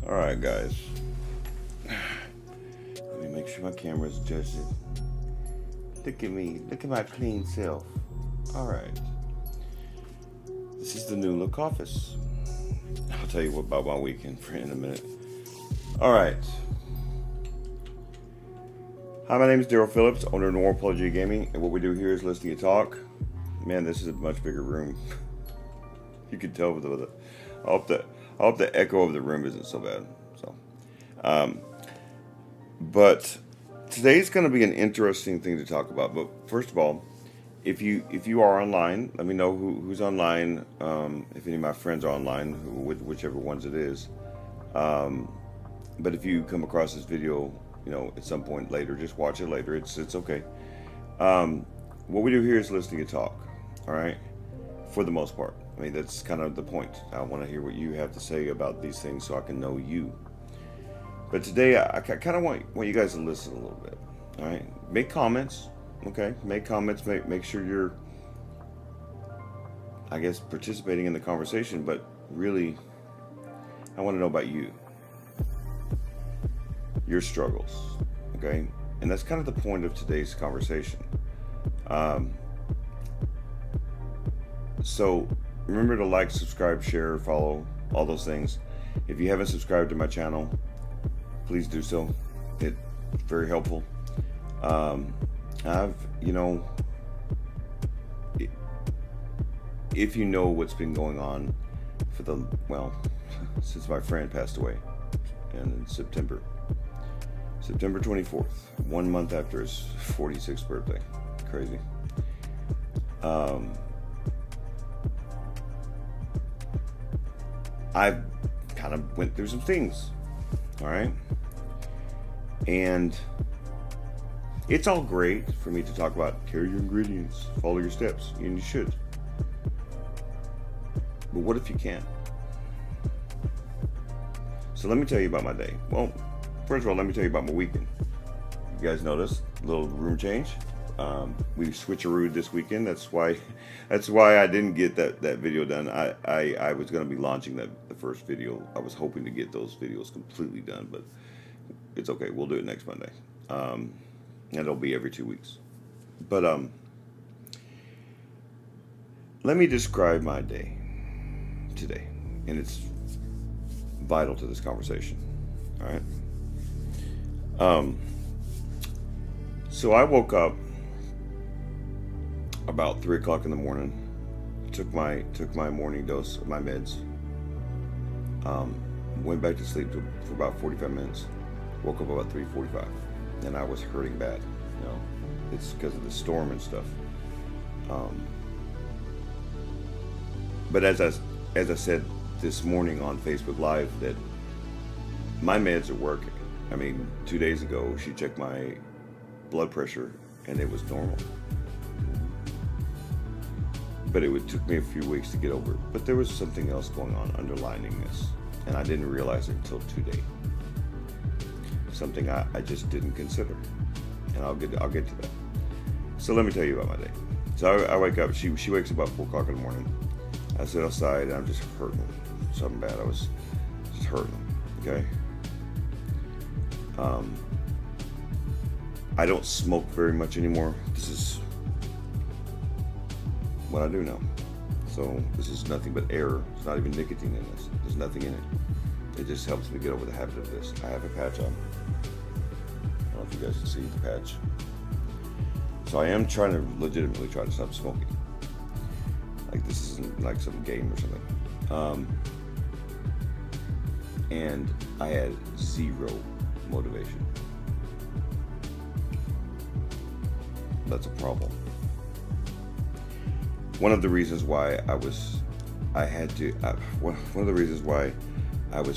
Alright, guys. Let me make sure my camera's adjusted. Look at me. Look at my clean self. Alright. This is the new look office. I'll tell you about my weekend in a minute. Alright. Hi, my name is Daryl Phillips, owner of Noir Apology Gaming, and what we do here is listen to you talk. Man, this is a much bigger room. You can tell with the I hope the echo of the room isn't so bad. But today's going to be an interesting thing to talk about. But first of all, if you are online, let me know who's online. If any of my friends are online, whichever ones it is. But if you come across this video, at some point later, just watch it later. It's okay. What we do here is listen to you talk. All right, for the most part. I mean, that's kind of the point. I want to hear what you have to say about these things so I can know you. But today, I kind of want you guys to listen a little bit. All right, make comments. Okay, make comments. Make sure you're, I guess, participating in the conversation. But really, I want to know about you, your struggles. Okay, and that's kind of the point of today's conversation. So remember to like, subscribe, share, follow, all those things. If you haven't subscribed to my channel, please do so. It's very helpful. If you know what's been going on since my friend passed away in September 24th, 1 month after his 46th birthday. Crazy. I kind of went through some things, all right? And it's all great for me to talk about carry your ingredients, follow your steps, and you should. But what if you can't? So let me tell you about my day. Well, first of all, let me tell you about my weekend. You guys noticed a little room change. We switcherooed this weekend. That's why I didn't get that video done. I was going to be launching the first video. I was hoping to get those videos completely done, but it's okay. We'll do it next Monday. And it'll be every 2 weeks. But let me describe my day today, and it's vital to this conversation. All right. So I woke up about 3 o'clock in the morning. Took my morning dose of my meds. Went back to sleep for about 45 minutes. Woke up about 3:45, and I was hurting bad. It's because of the storm and stuff. But as I said this morning on Facebook Live, that my meds are working. I mean, 2 days ago she checked my blood pressure and it was normal. But it took me a few weeks to get over it. But there was something else going on underlining this, and I didn't realize it until today. Something I just didn't consider, and I'll get to that. So let me tell you about my day. So I wake up. She wakes up about 4 o'clock in the morning. I sit outside and I'm just hurting. Something bad. I was just hurting. Okay. I don't smoke very much anymore. This is what I do now. So this is nothing but air. It's not even nicotine in this. There's nothing in it. It just helps me get over the habit of this. I have a patch on. I don't know if you guys can see the patch. So I am trying to legitimately try to stop smoking. Like this isn't like some game or something. And I had zero motivation. That's a problem. One of the reasons why I was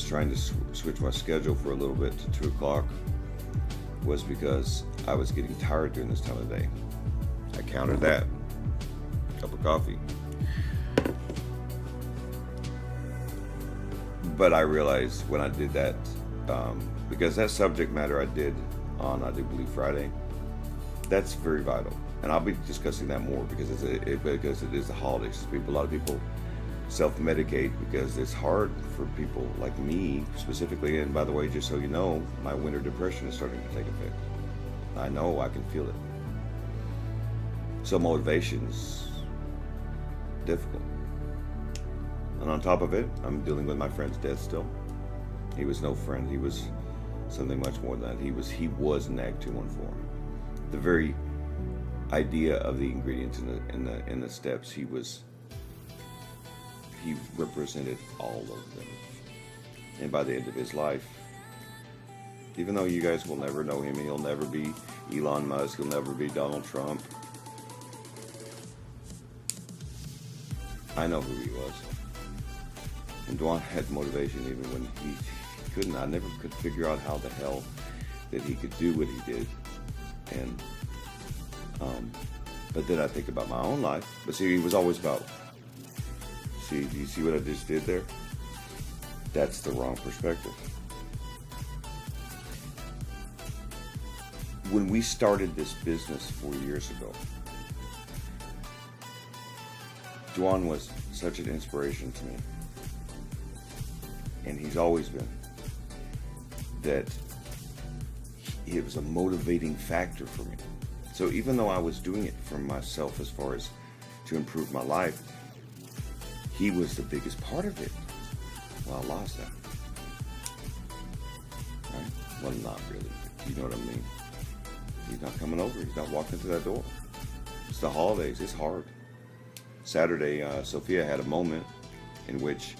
trying to switch my schedule for a little bit to 2 o'clock was because I was getting tired during this time of the day. I countered that. Cup of coffee. But I realized when I did that, because that subject matter I did on, I do believe, Friday, that's very vital. And I'll be discussing that more because it is the holidays. A lot of people self-medicate because it's hard for people like me specifically. And by the way, just so you know, my winter depression is starting to take effect. I know, I can feel it. So motivation's difficult. And on top of it, I'm dealing with my friend's death still. He was no friend. He was something much more than that. He was NAG 214. The very idea of the ingredients in the steps, he represented all of them. And by the end of his life, even though you guys will never know him, he'll never be Elon Musk, he'll never be Donald Trump, I know who he was. And Dwan had motivation even when he couldn't. I never could figure out how the hell that he could do what he did. And but then I think about my own life. But see, he was always about, see, do you see what I just did there? That's the wrong perspective. When we started this business 4 years ago, Dwan was such an inspiration to me. And he's always been. That it was a motivating factor for me. So even though I was doing it for myself as far as to improve my life, he was the biggest part of it. Well, I lost that. Right? Well, not really. You know what I mean? He's not coming over. He's not walking through that door. It's the holidays. It's hard. Saturday, Sophia had a moment in which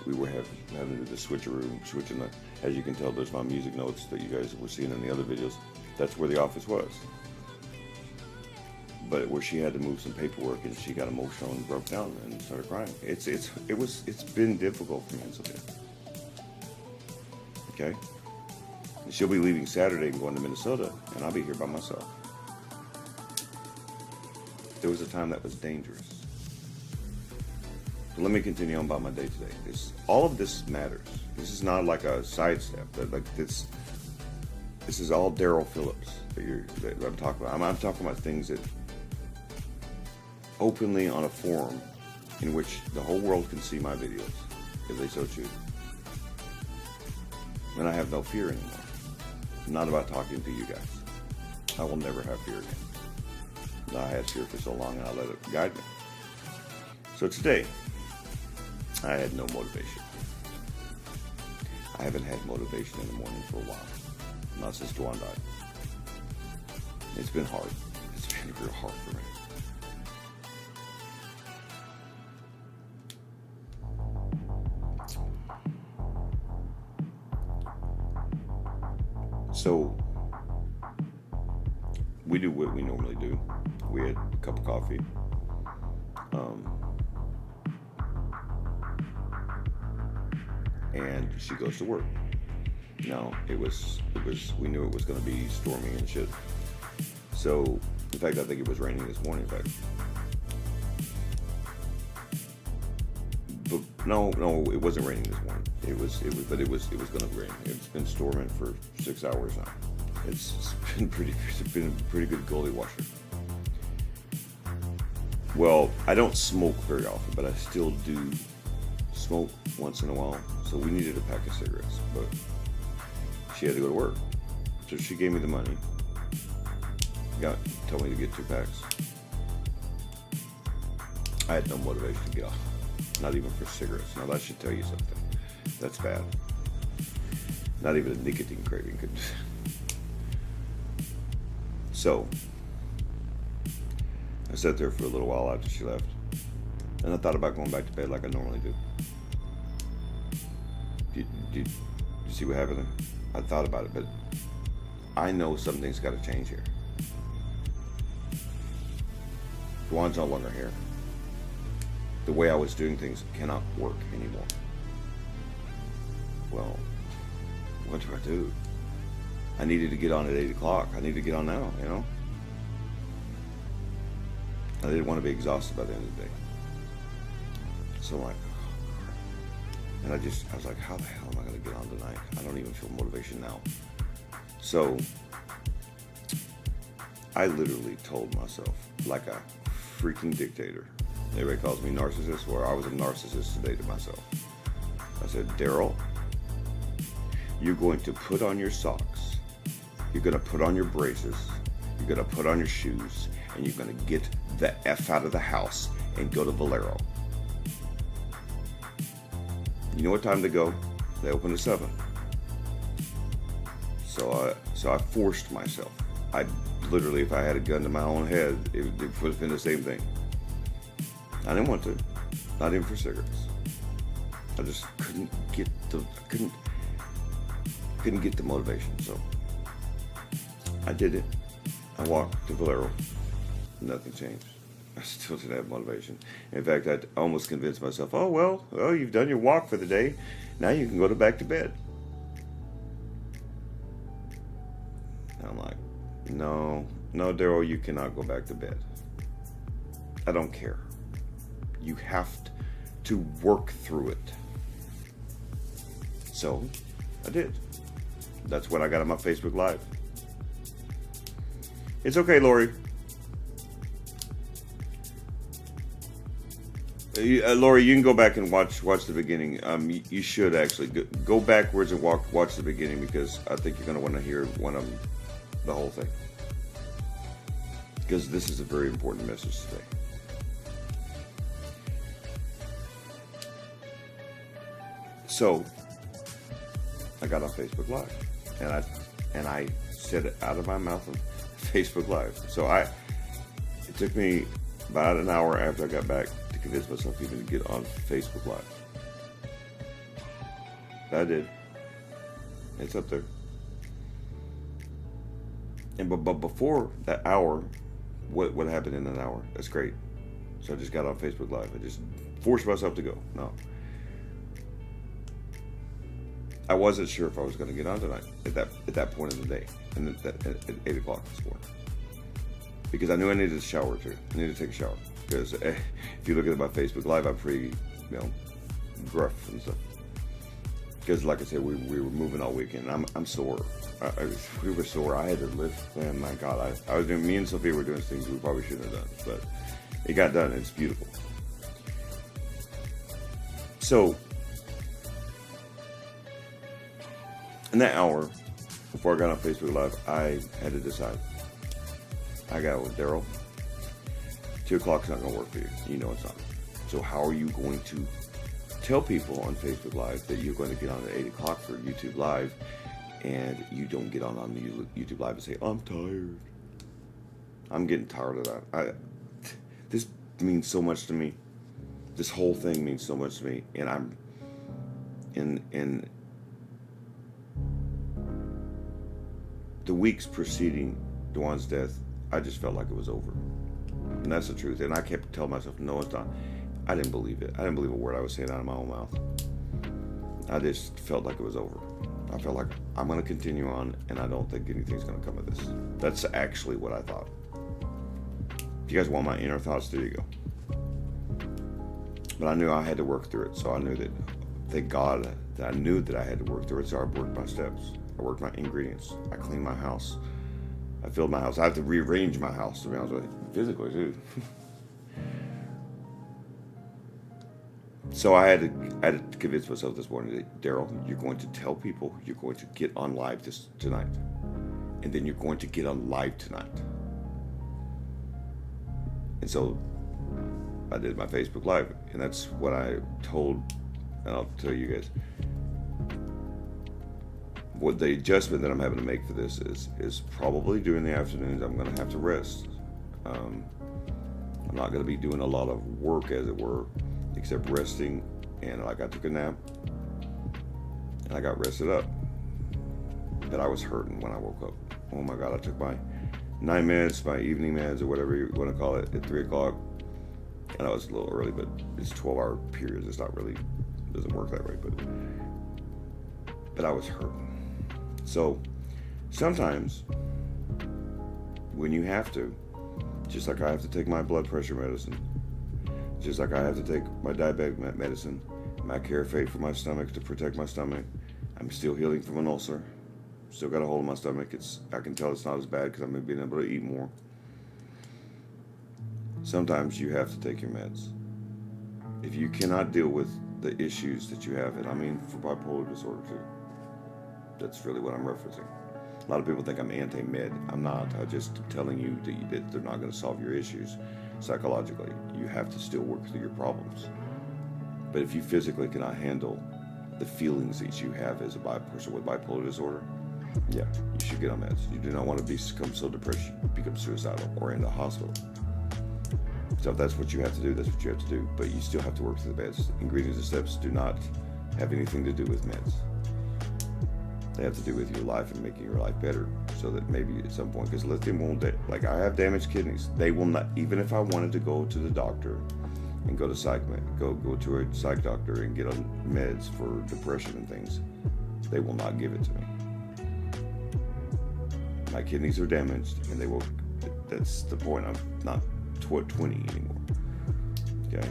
we were having to do the switching the, as you can tell, there's my music notes that you guys were seeing in the other videos. That's where the office was. But where she had to move some paperwork and she got emotional and broke down and started crying. It's been difficult for me and Sophia. Okay? And she'll be leaving Saturday and going to Minnesota, and I'll be here by myself. There was a time that was dangerous. So let me continue on about my day today. All of this matters. This is not like a sidestep. This is all Daryl Phillips that I'm talking about. I'm talking about things that openly on a forum in which the whole world can see my videos if they so choose. And I have no fear anymore. I'm not about talking to you guys. I will never have fear again. I had fear for so long and I let it guide me. So today, I had no motivation. I haven't had motivation in the morning for a while. Not since Dwan died. It's been hard. It's been real hard for me. So, we do what we normally do. We had a cup of coffee. And she goes to work. Now, we knew it was going to be stormy and shit. So, in fact, I think it was raining this morning, in fact. But no, it wasn't raining this morning. It was going to rain. It's been storming for 6 hours now. It's been a pretty good gully washer. Well, I don't smoke very often, but I still do smoke once in a while. So we needed a pack of cigarettes, but she had to go to work. So she gave me the money. Told me to get 2 packs. I had no motivation to get off. Not even for cigarettes. Now that should tell you something. That's bad. Not even a nicotine craving could. So, I sat there for a little while after she left. And I thought about going back to bed like I normally do. Do you see what happened there? I thought about it, but I know something's got to change here. Dwan's no longer here. The way I was doing things cannot work anymore. Well, what do I do? I needed to get on at 8 o'clock. I need to get on now, you know? I didn't want to be exhausted by the end of the day. So I'm like, and I was like, how the hell am I going to get on tonight? I don't even feel motivation now. So I literally told myself, like a freaking dictator, Everybody calls me narcissist. Well, I was a narcissist today to myself. I said, Daryl, you're going to put on your socks. You're going to put on your braces. You're going to put on your shoes. And you're going to get the F out of the house and go to Valero. You know what time to go? They open at 7. So I forced myself. I literally, if I had a gun to my own head, it would have been the same thing. I didn't want to. Not even for cigarettes. I just couldn't get the motivation. So I did it. I walked to Valero. Nothing changed. I still didn't have motivation. In fact, I almost convinced myself, oh, well, you've done your walk for the day. Now you can go back to bed. And I'm like, no, Daryl, you cannot go back to bed. I don't care. You have to work through it. So I did. That's when I got on my Facebook Live. It's okay, Lori. Lori, you can go back and watch the beginning. You should actually go backwards and watch the beginning, because I think you're going to want to hear the whole thing, because this is a very important message today. So I got on Facebook Live, and I said it out of my mouth on Facebook Live. So it took me about an hour after I got back to convince myself even to get on Facebook Live. I did. It's up there. And but before that hour, what happened in an hour? That's great. So I just got on Facebook Live. I just forced myself to go. No. I wasn't sure if I was going to get on tonight at that point in the day, and at 8 o'clock this morning, because I knew I needed a shower too. I needed to take a shower, because if you look at my Facebook Live, I'm pretty, gruff and stuff. Because like I said, we were moving all weekend. I'm sore. We were sore. I had to lift. Man, my God, I was doing. Me and Sophia were doing things we probably shouldn't have done, but it got done. It's beautiful. So in that hour before I got on Facebook Live, I had to decide. I got with Daryl. 2 o'clock's not going to work for you. You know it's not. So how are you going to tell people on Facebook Live that you're going to get on at 8 o'clock for YouTube Live, and you don't get on the YouTube Live and say, I'm tired. I'm getting tired of that. This means so much to me. This whole thing means so much to me, and I'm in the weeks preceding Dwan's death, I just felt like it was over. And that's the truth. And I kept telling myself, no, it's not. I didn't believe it. I didn't believe a word I was saying out of my own mouth. I just felt like it was over. I felt like I'm going to continue on, and I don't think anything's going to come of this. That's actually what I thought. If you guys want my inner thoughts, there you go. But I knew I had to work through it. So I knew that, thank God, that I knew that I had to work through it. So I worked my steps. I worked my ingredients. I cleaned my house. I filled my house. I have to rearrange my house, to be honest with you. Physically, too. So I had to convince myself this morning that, Daryl, you're going to tell people you're going to get on live tonight. And then you're going to get on live tonight. And so I did my Facebook Live. And that's what I told, and I'll tell you guys. What the adjustment that I'm having to make for this is probably during the afternoons I'm going to have to rest. I'm not going to be doing a lot of work, as it were, except resting. And like I took a nap, and I got rested up. But I was hurting when I woke up. Oh my God! I took my night meds, my evening meds, or whatever you want to call it, at 3 o'clock. And I was a little early, but it's 12-hour periods. It's not really, doesn't work that way. But I was hurting. So sometimes when you have to, just like I have to take my blood pressure medicine, just like I have to take my diabetic medicine, my Carafate for my stomach to protect my stomach. I'm still healing from an ulcer. Still got a hold of my stomach. I can tell it's not as bad because I'm being able to eat more. Sometimes you have to take your meds. If you cannot deal with the issues that you have, and I mean for bipolar disorder too, that's really what I'm referencing. A lot of people think I'm anti-med. I'm not. I'm just telling you that they're not going to solve your issues psychologically. You have to still work through your problems. But if you physically cannot handle the feelings that you have as a person with bipolar disorder, yeah, you should get on meds. You do not want to become so depressed you become suicidal or in the hospital. So if that's what you have to do, that's what you have to do. But you still have to work through the meds. Ingredients and steps do not have anything to do with meds. They have to do with your life and making your life better, so that maybe at some point, because lithium won't, like I have damaged kidneys. They will not, even if I wanted to go to the doctor and go to go to a psych doctor and get on meds for depression and things, they will not give it to me. My kidneys are damaged, and they will. That's the point. I'm not 20 anymore. Okay.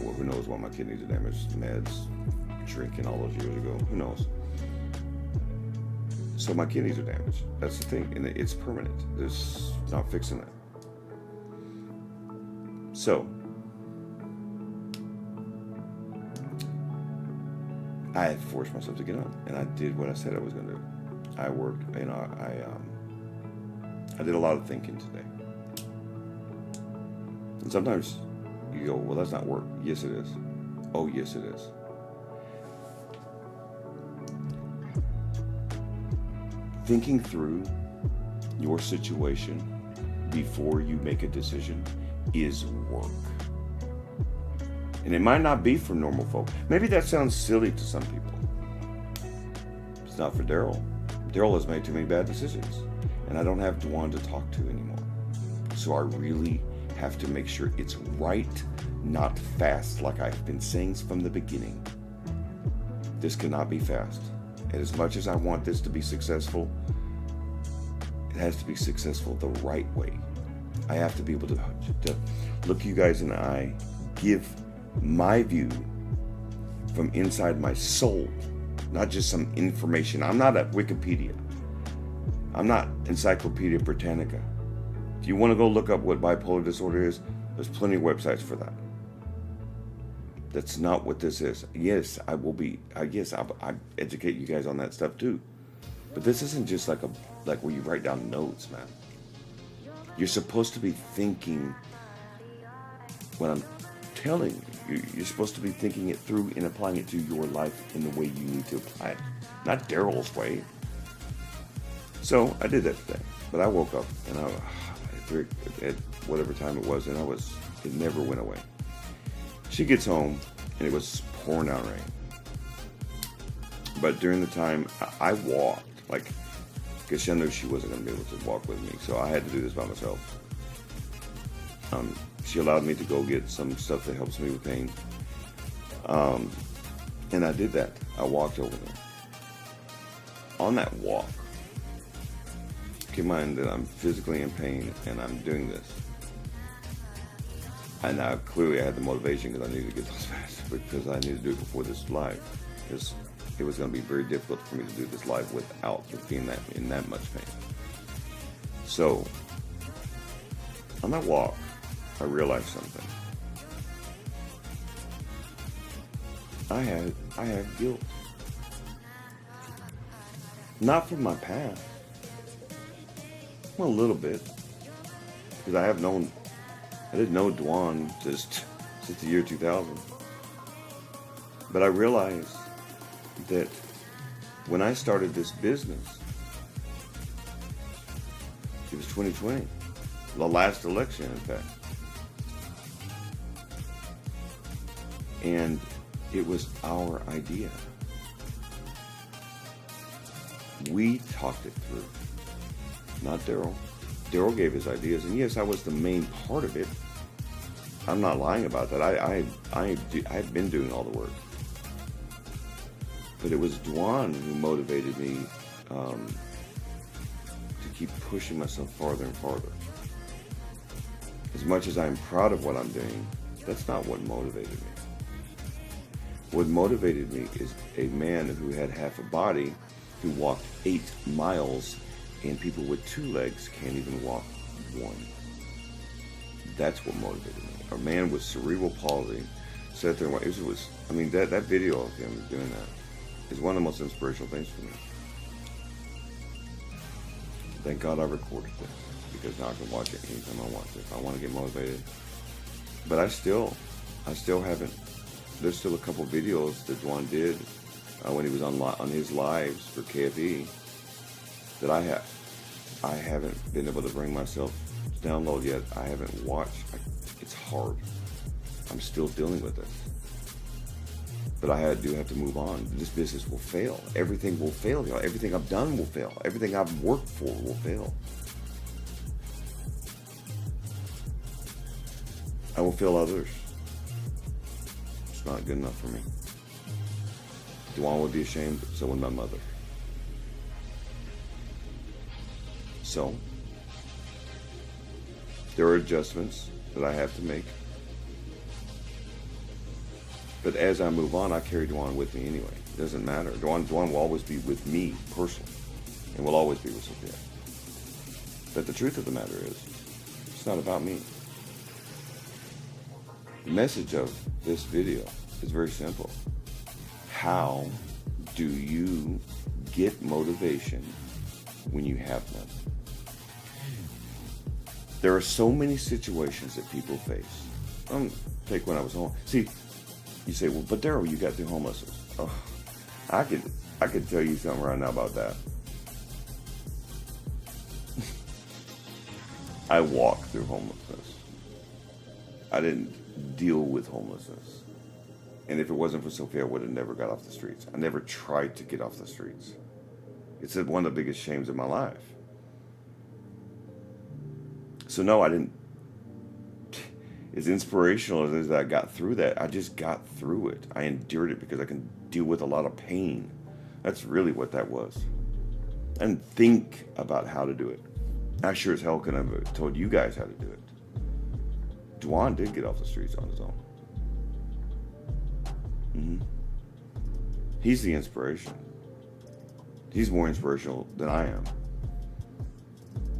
Well, who knows why my kidneys are damaged? Meds, drinking all those years ago. Who knows? So my kidneys are damaged. That's the thing, and it's permanent. There's not fixing that. So I had forced myself to get on, and I did what I said I was going to do. I worked, I did a lot of thinking today. And sometimes you go, well, that's not work. Yes, it is. Oh, yes, it is. Thinking through your situation before you make a decision is work. And it might not be for normal folk. Maybe that sounds silly to some people. It's not for Daryl. Daryl has made too many bad decisions, and I don't have Dwan to talk to anymore. So I really have to make sure it's right, not fast, like I've been saying from the beginning. This cannot be fast. And as much as I want this to be successful, it has to be successful the right way. I have to be able to look you guys in the eye, give my view from inside my soul, not just some information. I'm not at Wikipedia. I'm not Encyclopedia Britannica. If you want to go look up what bipolar disorder is, there's plenty of websites for that. That's not what this is. Yes, I will be. Yes, I educate you guys on that stuff too. But this isn't just like where you write down notes, man. You're supposed to be thinking what I'm telling you. You're supposed to be thinking it through and applying it to your life in the way you need to apply it, not Daryl's way. So I did that today, but I woke up and at whatever time it was, and it never went away. She gets home, and it was pouring down rain. But during the time, I walked, because she knew she wasn't going to be able to walk with me, so I had to do this by myself. She allowed me to go get some stuff that helps me with pain. And I did that. I walked over there. On that walk, keep in mind that I'm physically in pain, and I'm doing this. And now clearly I had the motivation because I needed to get those fast, because I needed to do it before this live, because it was going to be very difficult for me to do this live without being in that much pain. So on that walk, I realized something. I had guilt, not from my past. Well, a little bit, because I didn't know Dwan just since the year 2000. But I realized that when I started this business, it was 2020, the last election, in fact. And it was our idea. We talked it through, not Daryl. Daryl gave his ideas, and yes, I was the main part of it. I'm not lying about that. I've been doing all the work. But it was Dwan who motivated me to keep pushing myself farther and farther. As much as I'm proud of what I'm doing, that's not what motivated me. What motivated me is a man who had half a body, who walked 8 miles, and people with 2 legs can't even walk 1. That's what motivated me. A man with cerebral palsy sat there and watched. I mean, that video of him doing that is one of the most inspirational things for me. Thank God I recorded this, because now I can watch it anytime I want to if I want to get motivated. But I still haven't. There's still a couple videos that Juan did when he was on his lives for KFE that I haven't been able to bring myself to download yet. I haven't watched. It's hard. I'm still dealing with it. But I do have to move on. This business will fail. Everything will fail. You know, everything I've done will fail. Everything I've worked for will fail. I will fail others. It's not good enough for me. Duane would be ashamed, so would my mother. So, there are adjustments that I have to make. But as I move on, I carry Duane with me anyway. It doesn't matter. Duane will always be with me personally, and will always be with Sophia. But the truth of the matter is, it's not about me. The message of this video is very simple. How do you get motivation when you have none? There are so many situations that people face. Take when I was home. See, you say, well, but Daryl, you got through homelessness. Oh, I could tell you something right now about that. I walked through homelessness. I didn't deal with homelessness. And if it wasn't for Sophia, I would have never got off the streets. I never tried to get off the streets. It's one of the biggest shames of my life. So no, I didn't. As inspirational as it is that I got through that, I just got through it. I endured it because I can deal with a lot of pain. That's really what that was. And think about how to do it. I sure as hell couldn't have told you guys how to do it. Duane did get off the streets on his own. He's the inspiration. He's more inspirational than I am.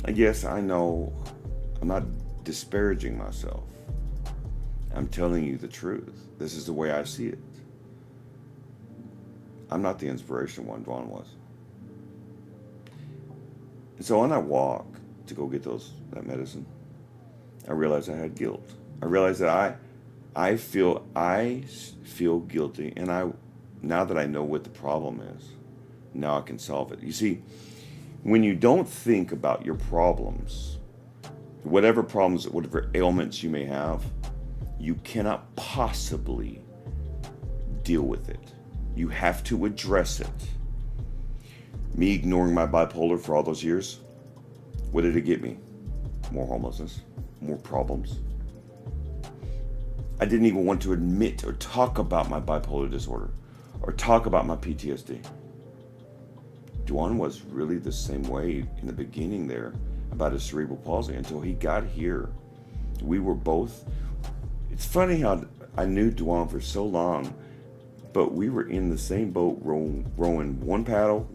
And yes, I know I'm not disparaging myself. I'm telling you the truth. This is the way I see it. I'm not the inspiration one, Duane was. And so on that walk to go get that medicine, I realized I had guilt. I realized that I feel guilty, and now that I know what the problem is, now I can solve it. You see, when you don't think about your problems, whatever ailments you may have, you cannot possibly deal with it. You have to address it. Me ignoring my bipolar for all those years, what did it get me? More homelessness, more problems. I didn't even want to admit or talk about my bipolar disorder or talk about my PTSD. Duane was really the same way in the beginning there about his cerebral palsy until he got here. We were both. It's funny how I knew Duane for so long, but we were in the same boat rowing one paddle,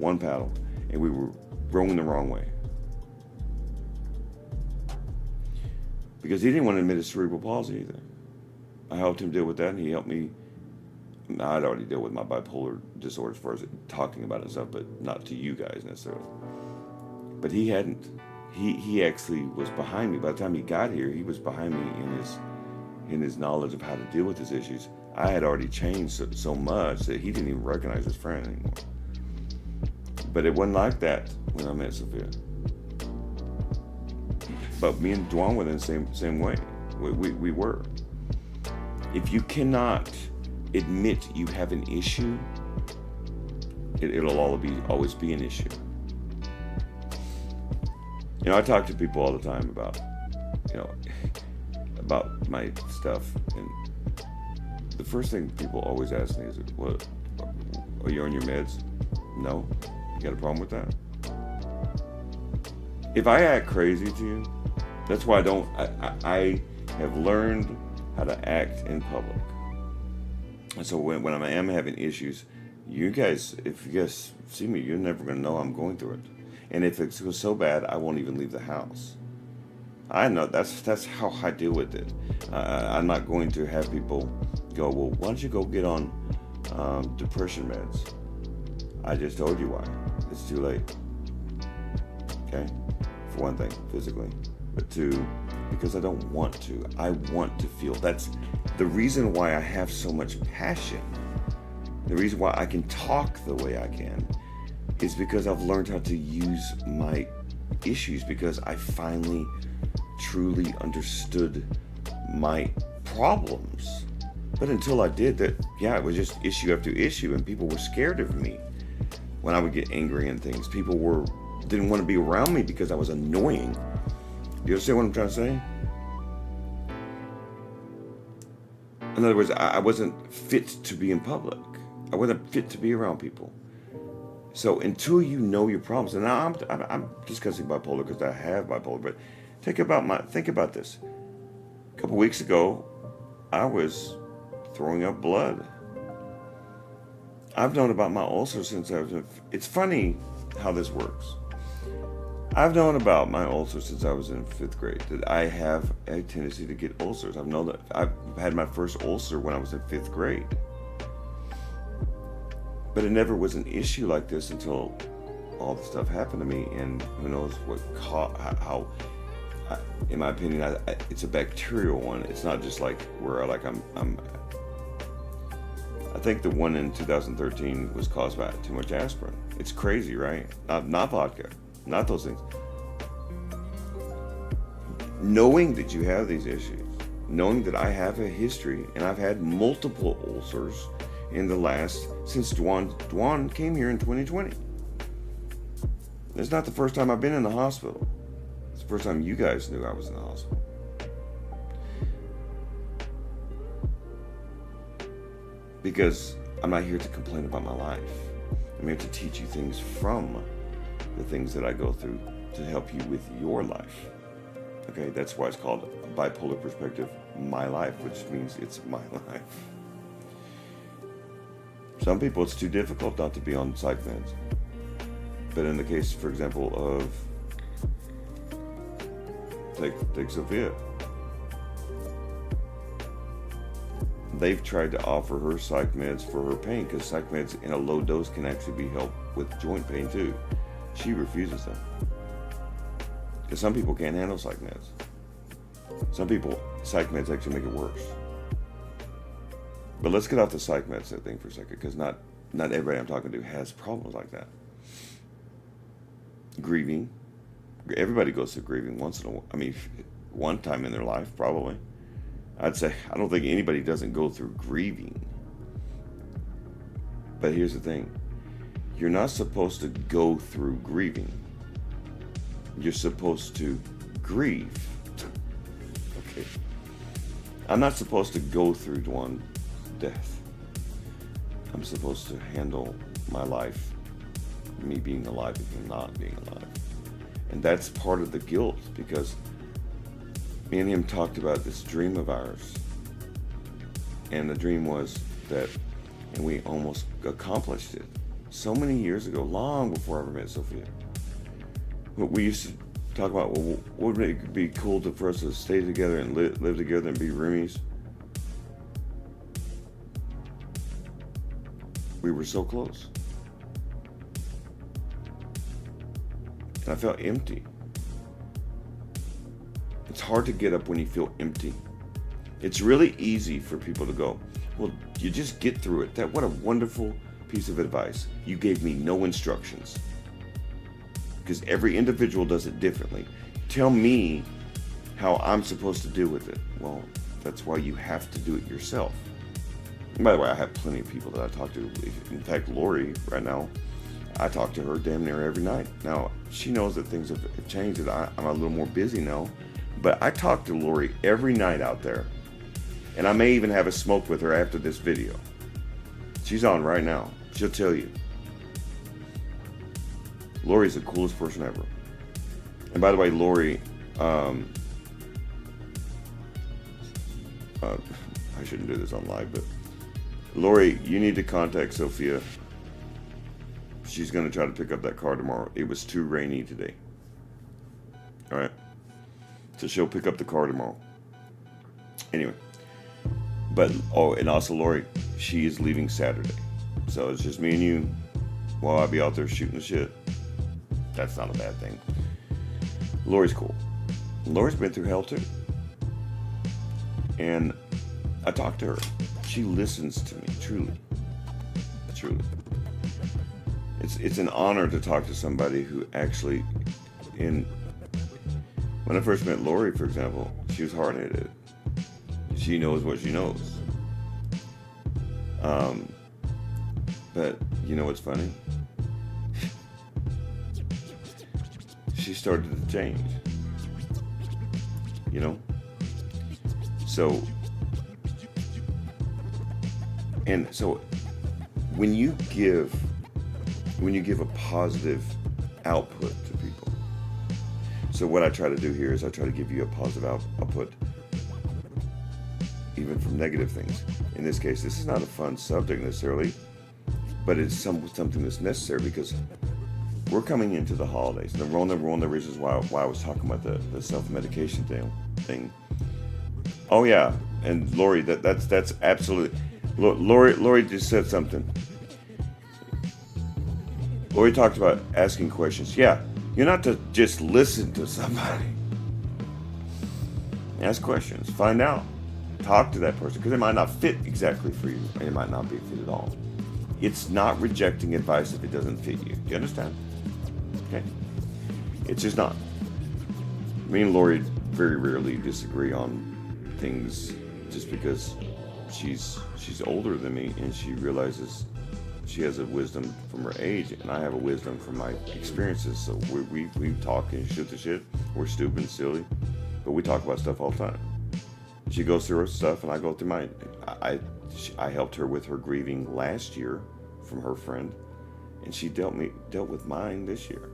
and we were rowing the wrong way. Because he didn't want to admit his cerebral palsy either. I helped him deal with that, and he helped me. I'd already dealt with my bipolar disorder as far as talking about it and stuff, but not to you guys necessarily. But he hadn't. He actually was behind me. By the time he got here, he was behind me in his knowledge of how to deal with his issues. I had already changed so much that he didn't even recognize his friend anymore. But it wasn't like that when I met Sophia. But me and Duane were in the same way. We were. If you cannot admit you have an issue, it'll always be an issue. You know, I talk to people all the time about my stuff, and the first thing people always ask me is, "What? Are you on your meds?" No. You got a problem with that? If I act crazy to you, that's why I have learned how to act in public. And so when I am having issues, if you guys see me, you're never going to know I'm going through it. And if it was so bad, I won't even leave the house. I know that's how I deal with it. I'm not going to have people go, well, why don't you go get on depression meds? I just told you why. It's too late. Okay? For one thing, physically. But two, because I don't want to. I want to feel. That's the reason why I have so much passion. The reason why I can talk the way I can is because I've learned how to use my issues, because I finally truly understood my problems. But until I did that, yeah, it was just issue after issue, and people were scared of me when I would get angry and things. People didn't want to be around me because I was annoying. Do you understand what I'm trying to say? In other words, I wasn't fit to be in public. I wasn't fit to be around people. So until you know your problems, and now I'm discussing bipolar because I have bipolar, but think about this. A couple weeks ago, I was throwing up blood. I've known about my ulcer since it's funny how this works. I've known about my ulcer since I was in 5th grade, that I have a tendency to get ulcers. I've known that I've had my first ulcer when I was in 5th grade. But it never was an issue like this until all the stuff happened to me, and who knows how in my opinion, it's a bacterial one. It's not just like where I think the one in 2013 was caused by too much aspirin. It's crazy, right? Not vodka, not those things. Knowing that you have these issues, knowing that I have a history, and I've had multiple ulcers since Dwan came here in 2020. It's not the first time I've been in the hospital. It's the first time you guys knew I was in the hospital. Because I'm not here to complain about my life. I'm here to teach you things from the things that I go through to help you with your life. Okay, that's why it's called A BiPolar Perspective, My Life, which means it's my life. Some people, it's too difficult not to be on psych meds. But in the case, for example, of take Sophia. They've tried to offer her psych meds for her pain, because psych meds in a low dose can actually be help with joint pain too. She refuses them. Because some people can't handle psych meds. Some people, psych meds actually make it worse. But let's get off the psych meds thing for a second, because not everybody I'm talking to has problems like that. Grieving. Everybody goes through grieving one time in their life, probably. I'd say, I don't think anybody doesn't go through grieving. But here's the thing. You're not supposed to go through grieving. You're supposed to grieve. Okay. I'm not supposed to go through one death. I'm supposed to handle my life, me being alive and him not being alive. And that's part of the guilt, because me and him talked about this dream of ours. And the dream was that, and we almost accomplished it so many years ago, long before I ever met Sophia. We used to talk about, well, wouldn't it be cool for us to stay together and live together and be roomies? We were so close. And I felt empty. It's hard to get up when you feel empty. It's really easy for people to go, well, you just get through it. What a wonderful piece of advice. You gave me no instructions. Because every individual does it differently. Tell me how I'm supposed to deal with it. Well, that's why you have to do it yourself. And by the way, I have plenty of people that I talk to. In fact, Lori, right now, I talk to her damn near every night. Now, she knows that things have changed, that I'm a little more busy now. But I talk to Lori every night out there. And I may even have a smoke with her after this video. She's on right now. She'll tell you. Lori's the coolest person ever. And by the way, Lori, I shouldn't do this on live, but Lori, you need to contact Sophia. She's going to try to pick up that car tomorrow. It was too rainy today. All right. So she'll pick up the car tomorrow. Anyway, but, and also Lori, she is leaving Saturday. So it's just me and you while I'll be out there shooting the shit. That's not a bad thing. Lori's cool. Lori's been through hell too. And I talked to her. She listens to me, truly. Truly. It's an honor to talk to somebody who actually, when I first met Lori, for example, she was hard-headed. She knows what she knows. But you know what's funny? She started to change. You know? So when you give a positive output to people. So what I try to do here is I try to give you a positive output even from negative things. In this case, this is not a fun subject necessarily, but it's something that's necessary because we're coming into the holidays. And one of the reasons why I was talking about the self-medication thing. Oh yeah, and Lori, that's absolutely. Lori just said something. Lori talked about asking questions. Yeah, you're not to just listen to somebody. Ask questions. Find out. Talk to that person because it might not fit exactly for you, and it might not be fit at all. It's not rejecting advice if it doesn't fit you. You understand? Okay. It's just not. Me and Lori very rarely disagree on things just because she's older than me and she realizes she has a wisdom from her age and I have a wisdom from my experiences. So we talk and shoot the shit. We're stupid and silly, but we talk about stuff all the time. She goes through her stuff and I go through mine. I helped her with her grieving last year from her friend, and she dealt with mine this year.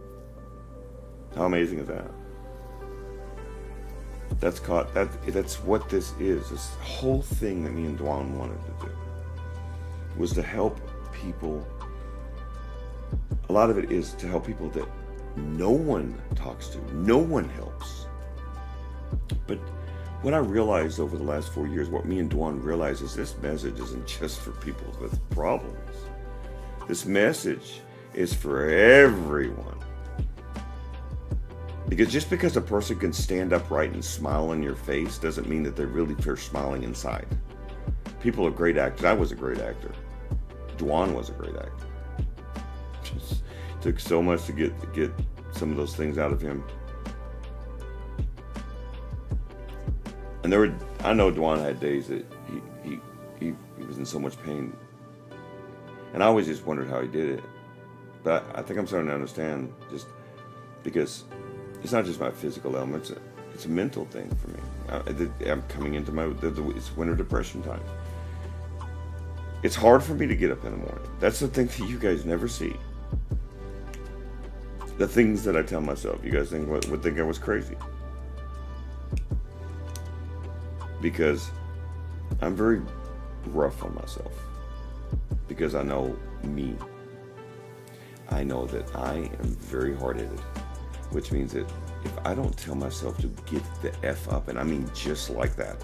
How amazing is that? That's what this is. This whole thing that me and Dwan wanted to do was to help people. A lot of it is to help people that no one talks to, no one helps. But what I realized over the last 4 years, what me and Dwan realized is this message isn't just for people with problems. This message is for everyone. Because just because a person can stand upright and smile in your face doesn't mean that they're really smiling inside. People are great actors. I was a great actor. Dwan was a great actor. Just took so much to get some of those things out of him. And I know Dwan had days that he was in so much pain. And I always just wondered how he did it. But I think I'm starting to understand, just because it's not just my physical element, it's a mental thing for me. I'm coming into it's winter depression time. It's hard for me to get up in the morning. That's the thing that you guys never see. The things that I tell myself, you guys would think I was crazy. Because I'm very rough on myself. Because I know me. I know that I am very hard-headed. Which means that if I don't tell myself to get the F up, and I mean just like that,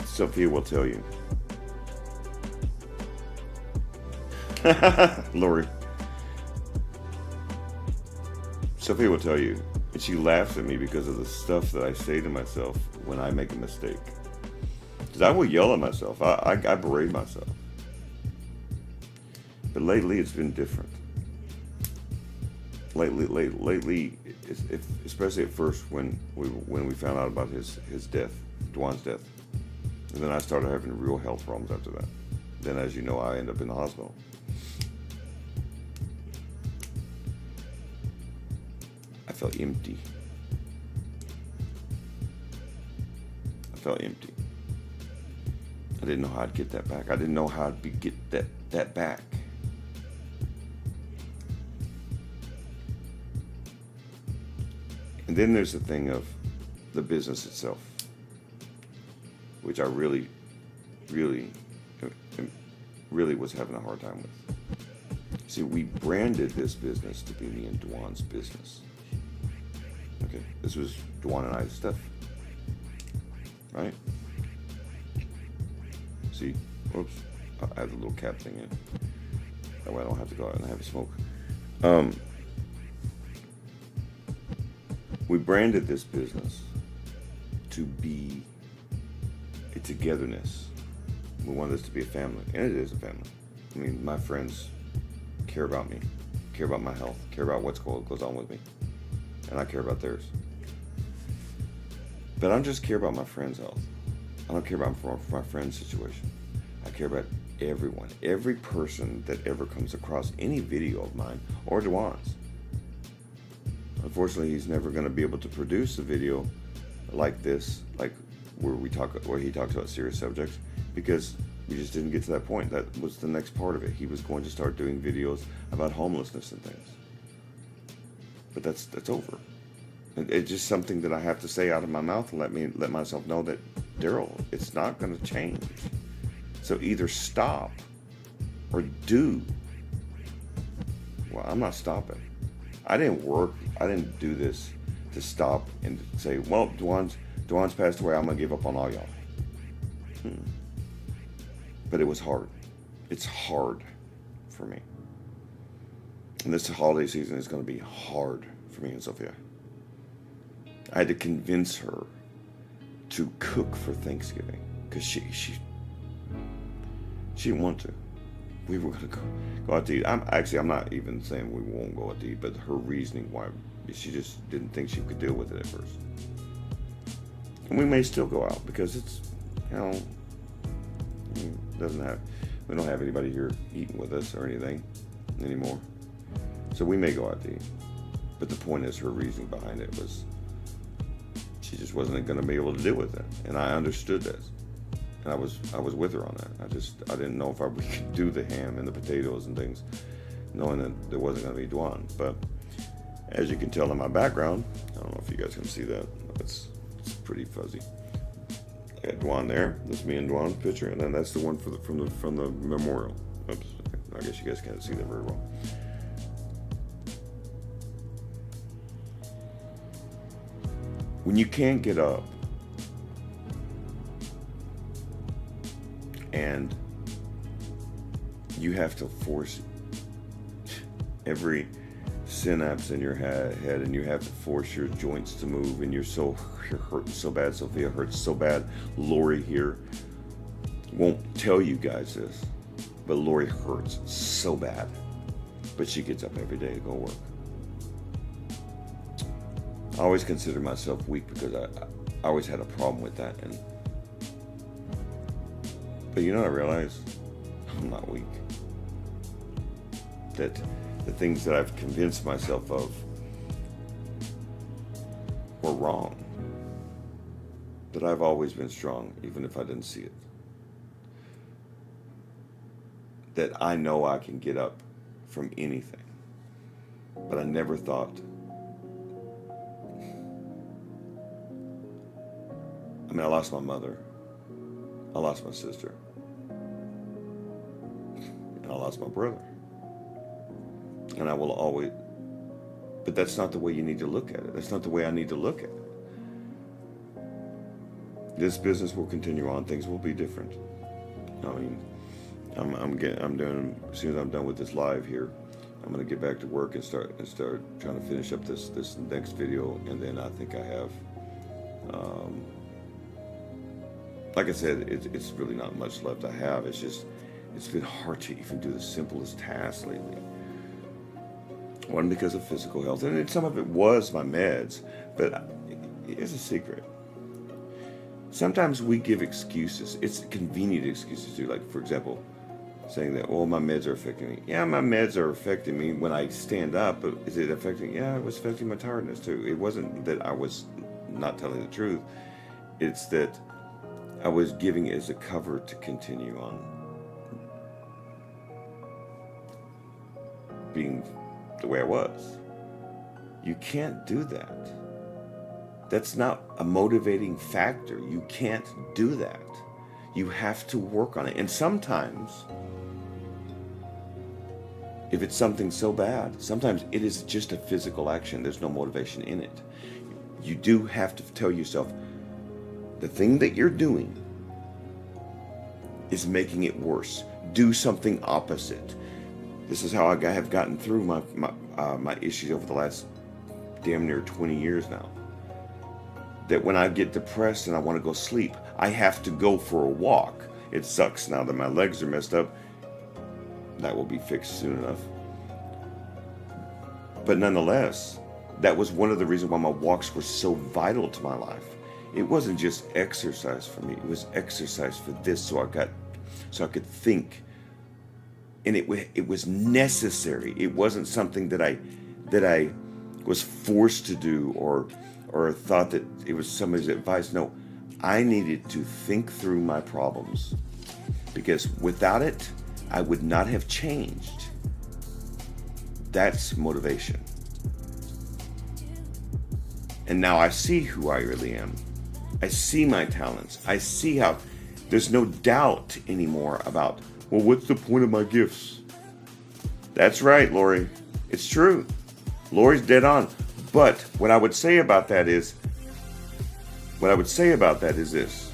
Sophia will tell you. Lori. Sophia will tell you, and she laughs at me because of the stuff that I say to myself when I make a mistake. Because I will yell at myself. I berate myself. But lately it's been different. Lately, especially at first when we found out about his death, Dwan's death, and then I started having real health problems after that. Then, as you know, I ended up in the hospital. I felt empty. I didn't know how I'd get that back. I didn't know how I'd get that back. And then there's the thing of the business itself, which I really was having a hard time with. See, we branded this business to be me and Dwan's business. Okay, this was Dwan and I's stuff. right? See, oops, I have the little cap thing in. That way I don't have to go out and have a smoke. We branded this business to be a togetherness. We want this to be a family, and it is a family. I mean, my friends care about me, care about my health, care about what goes on with me, and I care about theirs. But I don't just care about my friend's health. I don't care about my friend's situation. I care about everyone, every person that ever comes across any video of mine or Dwan's. Unfortunately, he's never going to be able to produce a video like this, like where he talks about serious subjects, because we just didn't get to that point. That was the next part of it. He was going to start doing videos about homelessness and things. But that's over. It's just something that I have to say out of my mouth and let myself know that, Daryl, it's not going to change. So either stop or do. Well, I'm not stopping. I didn't do this to stop and say, well, Dwan's passed away, I'm going to give up on all y'all. But it was hard. It's hard for me. And this holiday season is going to be hard for me and Sophia. I had to convince her to cook for Thanksgiving because she didn't want to. We were going to go out to eat. I'm not even saying we won't go out to eat, but her reasoning why, she just didn't think she could deal with it at first. And we may still go out because it's, we don't have anybody here eating with us or anything anymore. So we may go out to eat. But the point is, her reasoning behind it was she just wasn't going to be able to deal with it. And I understood this. And I was with her on that. I didn't know if we could do the ham and the potatoes and things, knowing that there wasn't going to be Dwan. But as you can tell in my background, I don't know if you guys can see that. It's pretty fuzzy. I got Dwan there. That's me and Dwan's picture, and then that's the one from the memorial. Oops. I guess you guys can't see that very well. When you can't get up and you have to force every synapse in your head and you have to force your joints to move, and you're hurting so bad, Sophia hurts so bad. Lori here won't tell you guys this, but Lori hurts so bad, but she gets up every day to go work. I always consider myself weak because I always had a problem with that. But I realize I'm not weak. That the things that I've convinced myself of were wrong. That I've always been strong, even if I didn't see it. That I know I can get up from anything. But I never thought, I lost my mother, I lost my sister, and I lost my brother. And I will always, but that's not the way you need to look at it. That's not the way I need to look at it. This business will continue on. Things will be different. I'm doing, as soon as I'm done with this live here, I'm going to get back to work and start trying to finish up this next video. And then I think I have, like I said, it's really not much left I have. It's been hard to even do the simplest tasks lately. One, because of physical health, and some of it was my meds, but here's a secret. Sometimes we give excuses. It's convenient excuses too. Like, for example, saying that, my meds are affecting me. Yeah, my meds are affecting me when I stand up, but is it affecting? Yeah, it was affecting my tiredness too. It wasn't that I was not telling the truth. It's that I was giving it as a cover to continue on being the way I was. You can't do that. That's not a motivating factor. You can't do that. You have to work on it. And sometimes, if it's something so bad, sometimes it is just a physical action. There's no motivation in it. You do have to tell yourself the thing that you're doing is making it worse. Do something opposite. This is how I have gotten through my issues over the last damn near 20 years now. That when I get depressed and I want to go sleep, I have to go for a walk. It sucks now that my legs are messed up. That will be fixed soon enough. But nonetheless, that was one of the reasons why my walks were so vital to my life. It wasn't just exercise for me. It was exercise for this, so I could think. And it was necessary. It wasn't something that I was forced to do or thought that it was somebody's advice. No, I needed to think through my problems, because without it, I would not have changed. That's motivation. And now I see who I really am. I see my talents. I see how there's no doubt anymore about, well, what's the point of my gifts? That's right, Lori. It's true. Lori's dead on. But what I would say about that is this.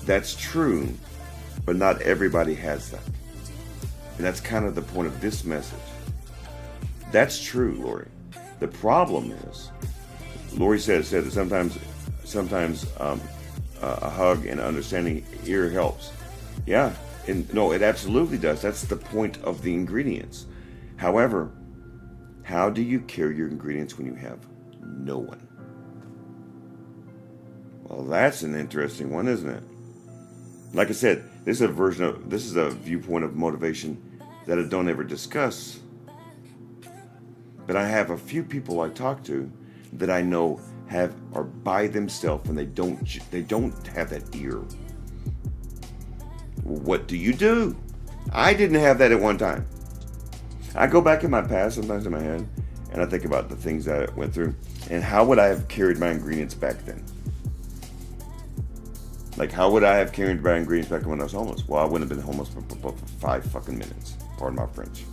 That's true, but not everybody has that. And that's kind of the point of this message. That's true, Lori. The problem is, Lori said that sometimes a hug and understanding ear helps. Yeah, and no, it absolutely does. That's the point of the ingredients. However, how do you carry your ingredients when you have no one? Well, that's an interesting one, isn't it? Like I said, this is a viewpoint of motivation that I don't ever discuss. But I have a few people I talk to that I know are by themselves and they don't have that ear. What do you do? I didn't have that at one time. I go back in my past, sometimes in my head, and I think about the things that I went through and how would I have carried my ingredients back then? Like, how would I have carried my ingredients back when I was homeless? Well, I wouldn't have been homeless for 5 fucking minutes. Pardon my French.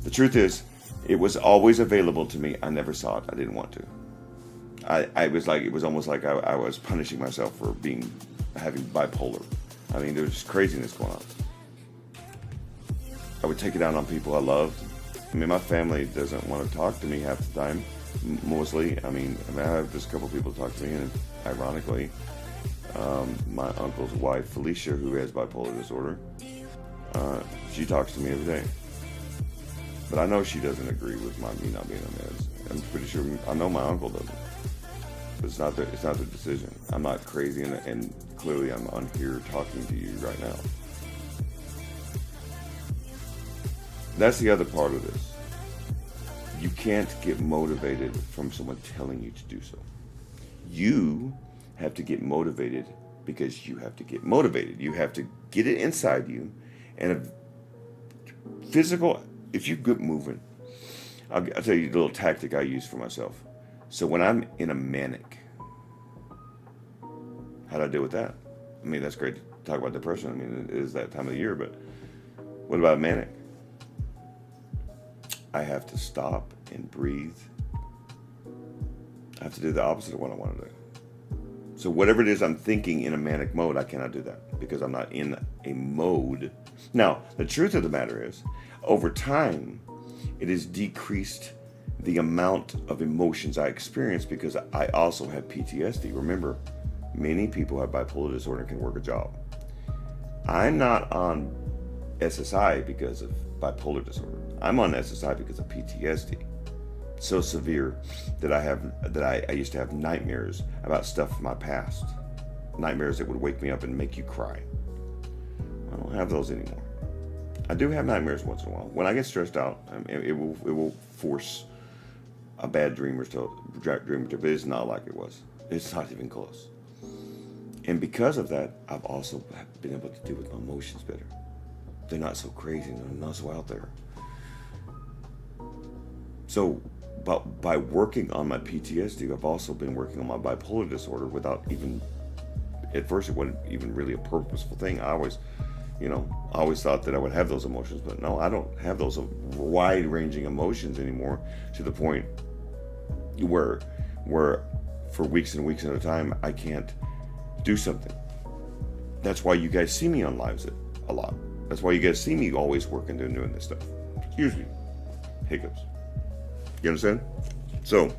The truth is, it was always available to me. I never saw it. I didn't want to. It was almost like I was punishing myself for having bipolar. I mean, there was just craziness going on. I would take it out on people I loved. I mean, my family doesn't want to talk to me half the time, mostly. I mean, I have just a couple people talk to me, and ironically, my uncle's wife, Felicia, who has bipolar disorder, she talks to me every day. But I know she doesn't agree with me not being on meds. I'm pretty sure, I know my uncle doesn't. But it's not their decision. I'm not crazy, and clearly I'm on here talking to you right now. That's the other part of this. You can't get motivated from someone telling you to do so. You have to get motivated because you have to get motivated. You have to get it inside you. And if you get moving, I'll tell you a little tactic I use for myself. So when I'm in a manic, how do I deal with that? I mean, that's great to talk about depression. I mean, it is that time of the year, but what about manic? I have to stop and breathe. I have to do the opposite of what I want to do. So whatever it is I'm thinking in a manic mode, I cannot do that because I'm not in a mode. Now, the truth of the matter is, over time, it has decreased the amount of emotions I experience because I also have PTSD. Remember, many people have bipolar disorder and can work a job. I'm not on SSI because of bipolar disorder. I'm on SSI because of PTSD. So severe that I used to have nightmares about stuff from my past. Nightmares that would wake me up and make you cry. I don't have those anymore. I do have nightmares once in a while. When I get stressed out, it will force a bad dream or but it's not like it was. It's not even close. And because of that, I've also been able to deal with my emotions better. They're not so crazy. They're not so out there. So, but by working on my PTSD, I've also been working on my bipolar disorder without even, at first it wasn't even really a purposeful thing. I always thought that I would have those emotions, but no, I don't have those wide-ranging emotions anymore to the point where for weeks and weeks at a time, I can't do something. That's why you guys see me on lives a lot. That's why you guys see me always working and doing this stuff. Excuse me. Hiccups. You understand? So,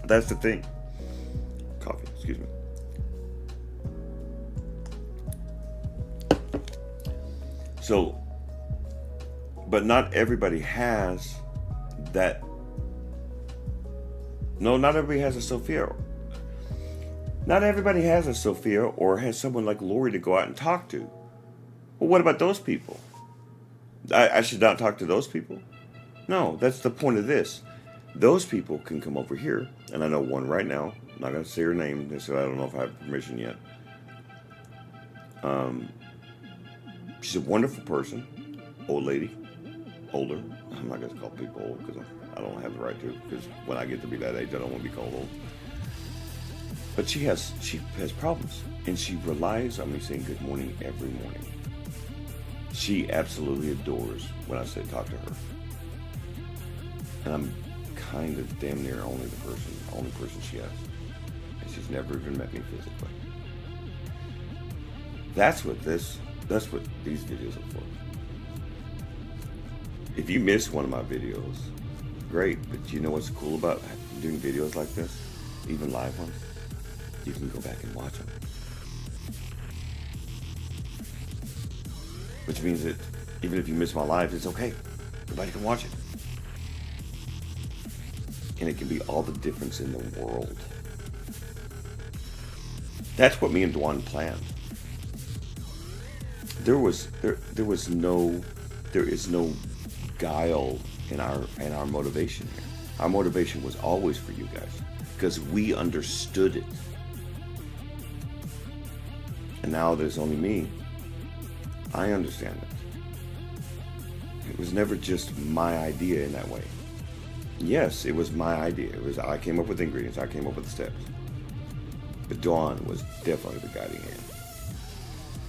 that's the thing. Coffee, excuse me. So, but not everybody has that. No, not everybody has a Sophia. Not everybody has a Sophia or has someone like Lori to go out and talk to. Well, what about those people? I should not talk to those people? No, that's the point of this. Those people can come over here, and I know one right now. I'm not going to say her name, so I don't know if I have permission yet. She's a wonderful person, old lady, older. I'm not going to call people old because I don't have the right to, because when I get to be that age, I don't want to be called old. But she has problems, and she relies on me saying good morning every morning. She absolutely adores when I say talk to her. And I'm kind of damn near only person she has. And she's never even met me physically. That's what these videos are for. If you miss one of my videos, great. But you know what's cool about doing videos like this? Even live ones? You can go back and watch them. Which means that even if you miss my live, it's okay. Everybody can watch it. And it can be all the difference in the world. That's what me and Dwan planned. There is no guile in our motivation here. Our motivation was always for you guys because we understood it. And now there's only me. I understand it. It was never just my idea in that way. Yes, it was my idea. I came up with the ingredients. I came up with the steps. But Dawn was definitely the guiding hand.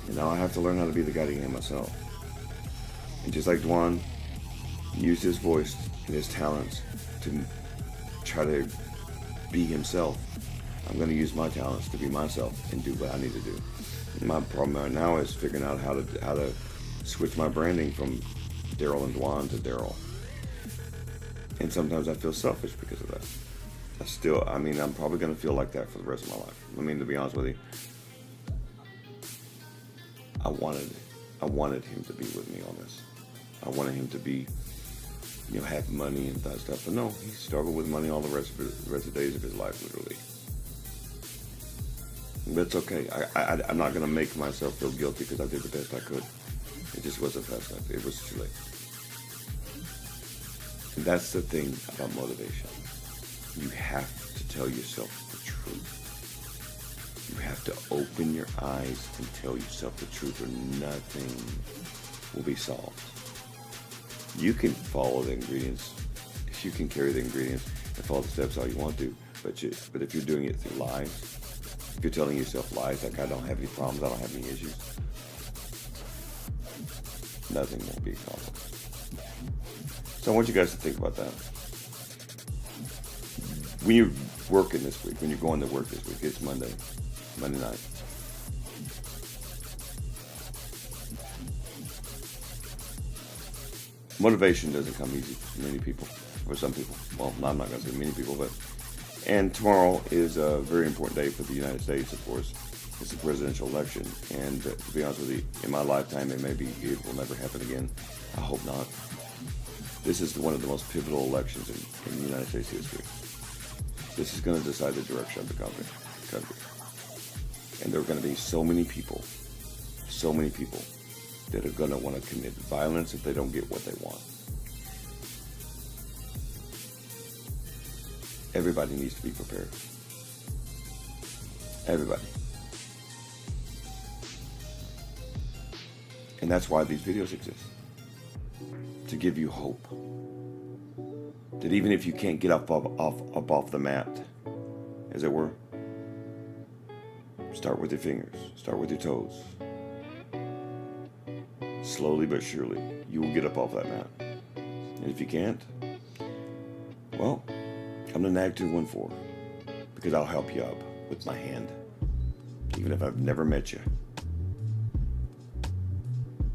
And now I have to learn how to be the guiding hand myself. And just like Dwan used his voice and his talents to try to be himself, I'm going to use my talents to be myself and do what I need to do. My problem right now is figuring out how to switch my branding from Daryl and Dwan to Daryl. And sometimes I feel selfish because of that. I'm probably going to feel like that for the rest of my life. I mean, to be honest with you, I wanted him to be with me on this. I wanted him to be, have money and that stuff. But no, he struggled with money all the rest of the days of his life, literally. But it's okay. I'm not going to make myself feel guilty because I did the best I could. It just wasn't fast enough. It was too late. And that's the thing about motivation. You have to tell yourself the truth. You have to open your eyes and tell yourself the truth or nothing will be solved. You can follow the ingredients. If you can carry the ingredients and follow the steps all you want to, but if you're doing it through lies, if you're telling yourself lies like I don't have any problems, I don't have any issues, nothing will be solved. So I want you guys to think about that. When you're working this week, when you're going to work this week, it's Monday night. Motivation doesn't come easy for many people, for some people. Well, I'm not going to say many people, but. And tomorrow is a very important day for the United States, of course. It's a presidential election, and to be honest with you, in my lifetime, it will never happen again. I hope not. This is one of the most pivotal elections in the United States history. This is going to decide the direction of the country. And there are going to be so many people that are going to want to commit violence if they don't get what they want. Everybody needs to be prepared. Everybody. And that's why these videos exist. To give you hope. That even if you can't get up off the mat, as it were, start with your fingers, start with your toes. Slowly but surely, you will get up off that mat. And if you can't, well, come to NAG 214. because I'll help you up with my hand, even if I've never met you.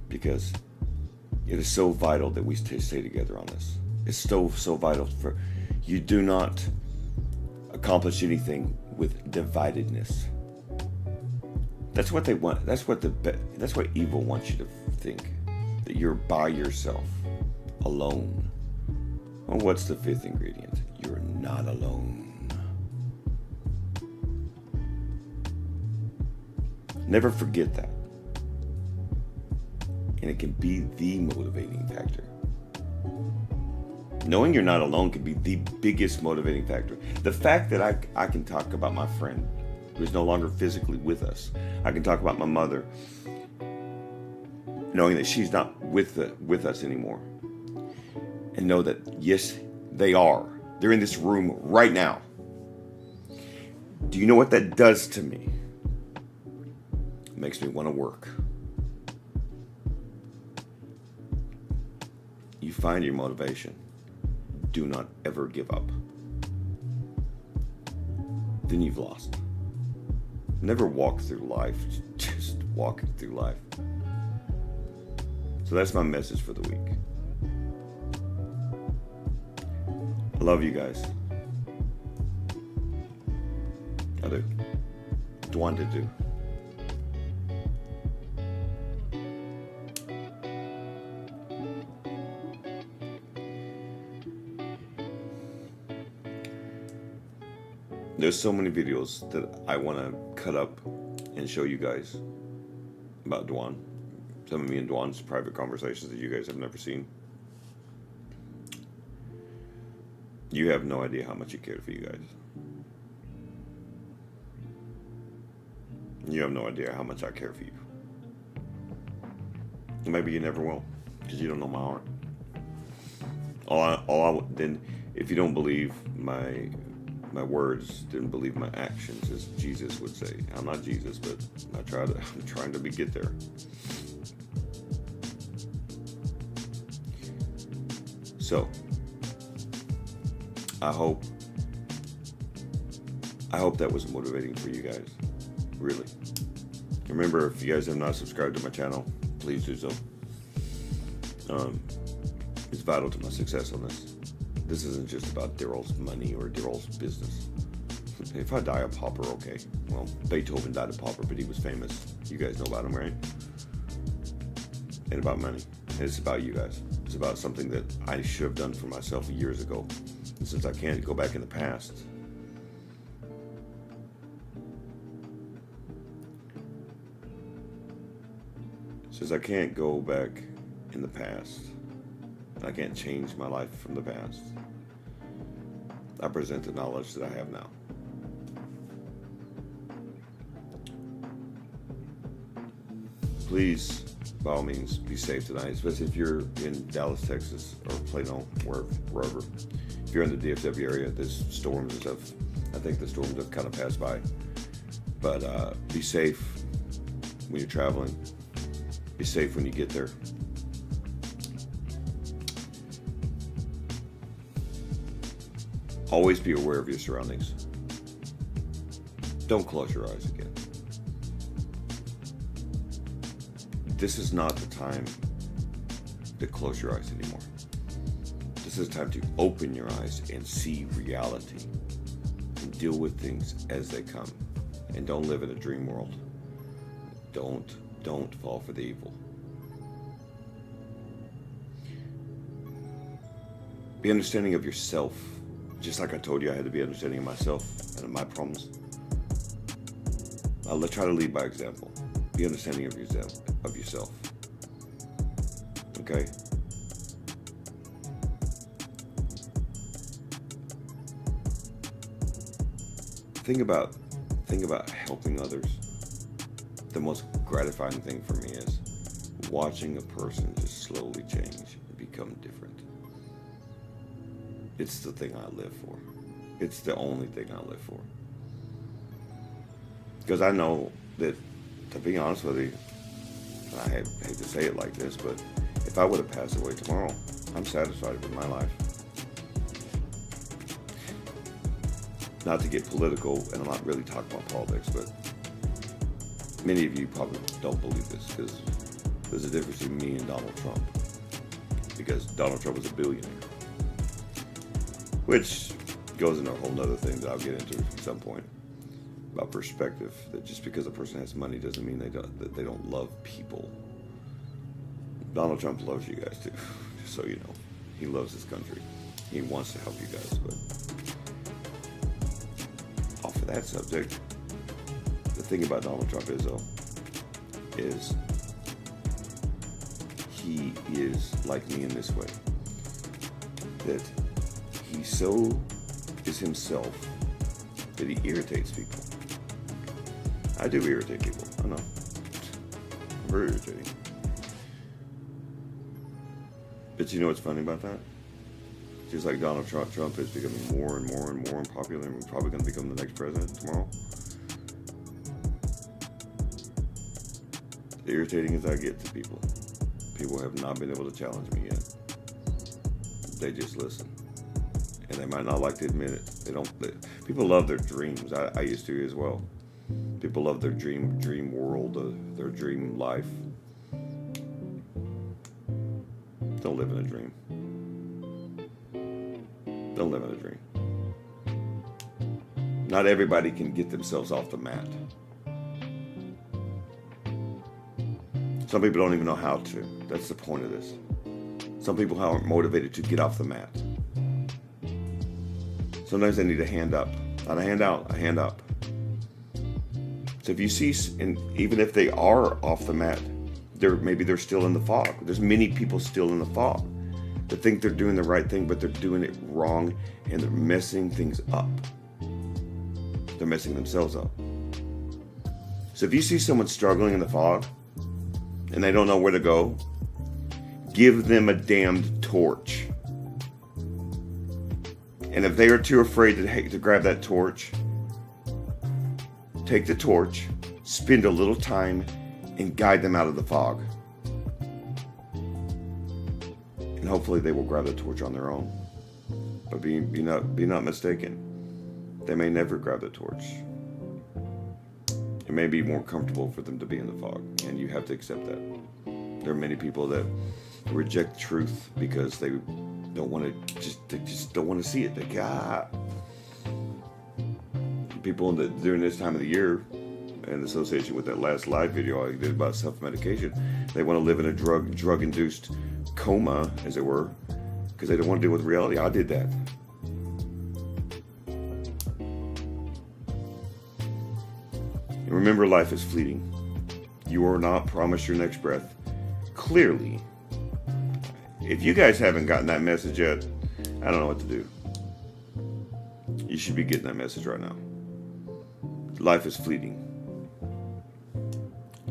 Because it is so vital that we stay together on this. It's so vital for you do not accomplish anything with dividedness. That's what they want. That's what evil wants you to think, that you're by yourself, alone. Well, what's the fifth ingredient? You're not alone. Never forget that. And it can be the motivating factor. Knowing you're not alone can be the biggest motivating factor. The fact that I can talk about my friend who is no longer physically with us. I can talk about my mother, knowing that she's not with us anymore. And know that, yes, they are. They're in this room right now. Do you know what that does to me? It makes me want to work. You find your motivation. Do not ever give up. Then you've lost. Never walk through life just walking through life. So that's my message for the week. I love you guys. I do. Dwan did do. There's so many videos that I want to cut up and show you guys about Dwan. Some of me and Dwan's private conversations that you guys have never seen. You have no idea how much he cared for you guys. You have no idea how much I care for you. Maybe you never will, because you don't know my heart. Then, if you don't believe my words, didn't believe my actions, as Jesus would say. I'm not Jesus, but I'm trying to get there. So, I hope that was motivating for you guys. Really. Remember, if you guys have not subscribed to my channel, please do so. It's vital to my success on this. This isn't just about Daryl's money or Daryl's business. If I die a pauper, okay. Well, Beethoven died a pauper, but he was famous. You guys know about him, right? And about money. And it's about you guys. It's about something that I should have done for myself years ago. And since I can't go back in the past, and I can't change my life from the past, I present the knowledge that I have now. Please, by all means, be safe tonight, especially if you're in Dallas, Texas, or Plano, wherever. If you're in the DFW area, there's storms and stuff. I think the storms have kind of passed by. But be safe when you're traveling. Be safe when you get there. Always be aware of your surroundings. Don't close your eyes again. This is not the time to close your eyes anymore. This is the time to open your eyes and see reality and deal with things as they come. And don't live in a dream world. Don't fall for the evil. Be understanding of yourself. Just like I told you, I had to be understanding of myself and of my problems. I'll try to lead by example. Be understanding of yourself. Okay? Think about helping others. The most gratifying thing for me is watching a person just slowly change and become different. It's the thing I live for. It's the only thing I live for. Because I know that, to be honest with you, and I hate to say it like this, but if I would have passed away tomorrow, I'm satisfied with my life. not to get political, and I'm not really talking about politics, but many of you probably don't believe this, because there's a difference between me and Donald Trump, because Donald Trump was a billionaire, which goes into a whole nother thing that I'll get into at some point about perspective, that just because a person has money doesn't mean they don't love people. Donald Trump loves you guys too, just so you know. He loves this country. He wants to help you guys, but off of that subject, the thing about Donald Trump is he is like me in this way, that he so is himself that he irritates people. I do irritate people, I know. I'm very irritating. But you know what's funny about that? Just like Donald Trump is becoming more and more and more unpopular, and we're probably going to become the next president tomorrow. Irritating as I get to people, people have not been able to challenge me yet. They just listen, and they might not like to admit it. People love their dreams. I used to as well. People love their dream world, their dream life. Don't live in a dream. Don't live in a dream. Not everybody can get themselves off the mat. Some people don't even know how to. That's the point of this. Some people aren't motivated to get off the mat. Sometimes they need a hand up. Not a hand out, a hand up. So if you see, and even if they are off the mat, maybe they're still in the fog. There's many people still in the fog that think they're doing the right thing, but they're doing it wrong, and they're messing things up. They're messing themselves up. So if you see someone struggling in the fog and they don't know where to go, give them a damned torch. And if they are too afraid to grab that torch, take the torch, spend a little time, and guide them out of the fog. And hopefully they will grab the torch on their own. But be not mistaken. They may never grab the torch. It may be more comfortable for them to be in the fog, and you have to accept that. There are many people that reject truth because they don't want to. They just don't want to see it. They got people during this time of the year, in association with that last live video I did about self-medication, they want to live in a drug-induced coma, as it were, because they don't want to deal with reality. I did that. And remember, life is fleeting. You are not promised your next breath. Clearly, if you guys haven't gotten that message yet, I don't know what to do. You should be getting that message right now. Life is fleeting.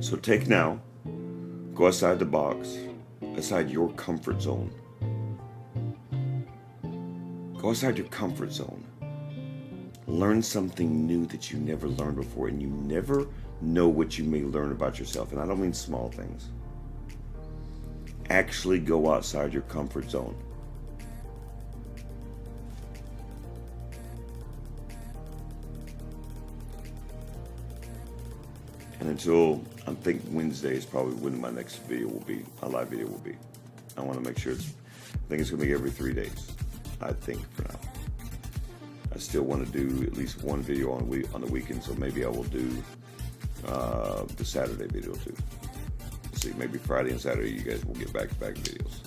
So take now, go outside the box, outside your comfort zone. Go outside your comfort zone. Learn something new that you never learned before, and you never know what you may learn about yourself. And I don't mean small things. Actually go outside your comfort zone. And until I think Wednesday is probably when my next video will be, my live video will be. I want to make sure I think it's going to be every 3 days. I think for now. I still want to do at least one video on the weekend, so maybe I will do the Saturday video too. See, maybe Friday and Saturday you guys will get back-to-back videos.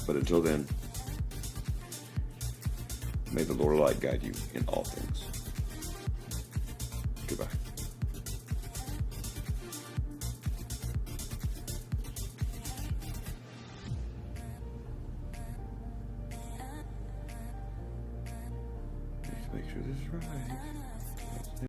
But until then, may the Lord of Light guide you in all things. Goodbye. Need to make sure this is right.